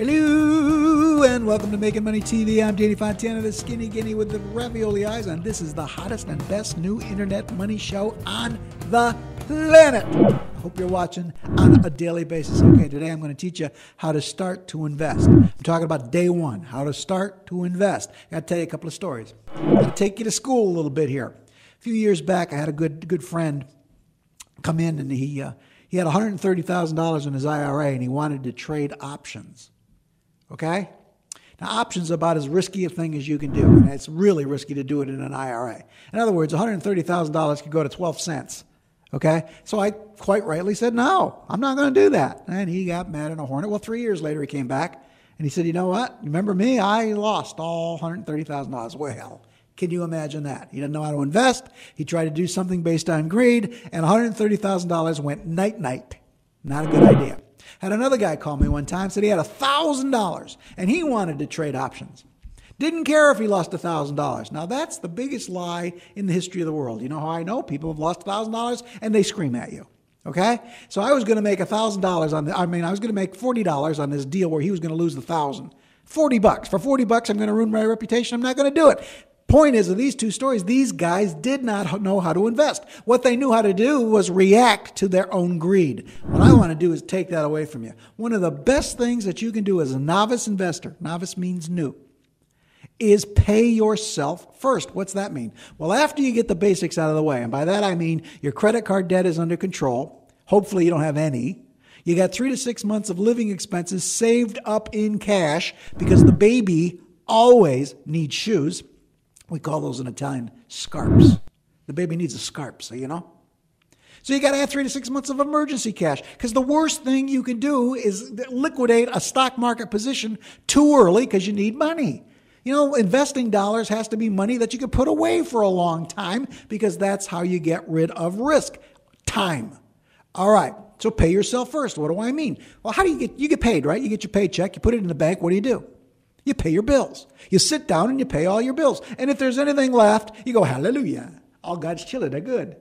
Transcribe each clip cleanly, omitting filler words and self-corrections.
Hello, and welcome to Making Money TV. I'm Danny Fontana, the skinny guinea with the ravioli eyes, and this is the hottest and best new internet money show on the planet. I hope you're watching on a daily basis. Okay, today I'm going to teach you how to start to invest. I'm talking about day one, how to start to invest. I got to tell you a couple of stories. I'm going to take you to school a little bit here. A few years back, I had a good friend come in, and he had $130,000 in his IRA, and he wanted to trade options. Okay? Now, options are about as risky a thing as you can do, and it's really risky to do it in an IRA. In other words, $130,000 could go to 12 cents. Okay? So I quite rightly said, no, I'm not going to do that. And he got mad in a hornet. Well, 3 years later, he came back, and he said, you know what? Remember me? I lost all $130,000. Well, can you imagine that? He didn't know how to invest. He tried to do something based on greed, and $130,000 went night-night. Not a good idea. Had another guy call me one time, said he had $1,000, and he wanted to trade options. Didn't care if he lost $1,000. Now, that's the biggest lie in the history of the world. You know how I know? People have lost $1,000, and they scream at you. Okay? So I was going to make $1,000 I was going to make $40 on this deal where he was going to lose $1,000. $40. For $40, I'm going to ruin my reputation. I'm not going to do it. Point is, of these two stories, these guys did not know how to invest. What they knew how to do was react to their own greed. What I want to do is take that away from you. One of the best things that you can do as a novice investor, novice means new, is pay yourself first. What's that mean? Well, after you get the basics out of the way, and by that I mean your credit card debt is under control. Hopefully you don't have any. You got 3 to 6 months of living expenses saved up in cash because the baby always needs shoes. We call those in Italian scarps. The baby needs a scarp, so you know. So you got to have 3 to 6 months of emergency cash, because the worst thing you can do is liquidate a stock market position too early because you need money. You know, investing dollars has to be money that you can put away for a long time, because that's how you get rid of risk. Time. All right. So pay yourself first. What do I mean? Well, how do you get paid, right? You get your paycheck, you put it in the bank. What do? You pay your bills. You sit down and you pay all your bills. And if there's anything left, you go, hallelujah. All God's children are good.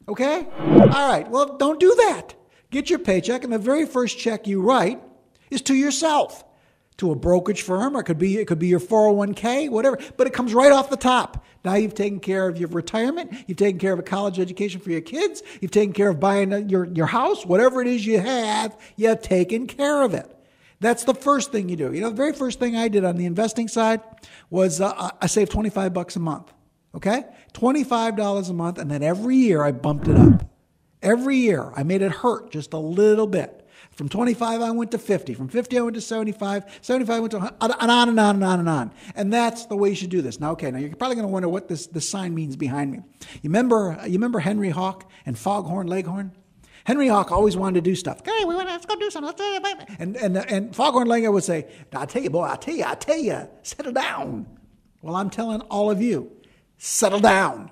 Okay? All right. Well, don't do that. Get your paycheck, and the very first check you write is to yourself, to a brokerage firm, or it could be your 401k, whatever. But it comes right off the top. Now you've taken care of your retirement. You've taken care of a college education for your kids. You've taken care of buying your house. Whatever it is you have, you've taken care of it. That's the first thing you do. You know, the very first thing I did on the investing side was I saved $25 a month. Okay? $25 a month, and then every year I bumped it up. Every year I made it hurt just a little bit. From 25 I went to 50. From 50 I went to 75. 75 I went to 100, and on and on and on and on. And that's the way you should do this. Now, okay, now you're probably going to wonder what this sign means behind me. You remember Henry Hawk and Foghorn Leghorn? Henry Hawk always wanted to do stuff. Hey, let's go do something. And Foghorn Leghorn would say, I tell you, boy, I tell you, settle down. Well, I'm telling all of you, settle down.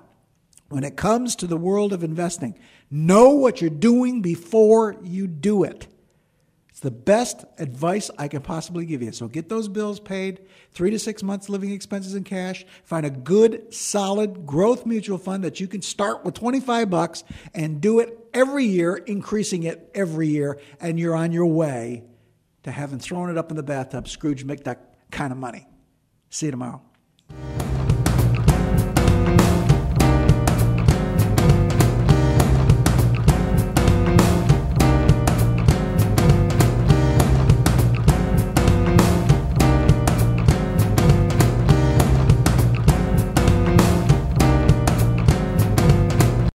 When it comes to the world of investing, know what you're doing before you do it. It's the best advice I can possibly give you. So get those bills paid, 3 to 6 months living expenses in cash. Find a good, solid growth mutual fund that you can start with $25 and do it every year, increasing it every year, and you're on your way to having thrown it up in the bathtub, Scrooge McDuck kind of money. See you tomorrow.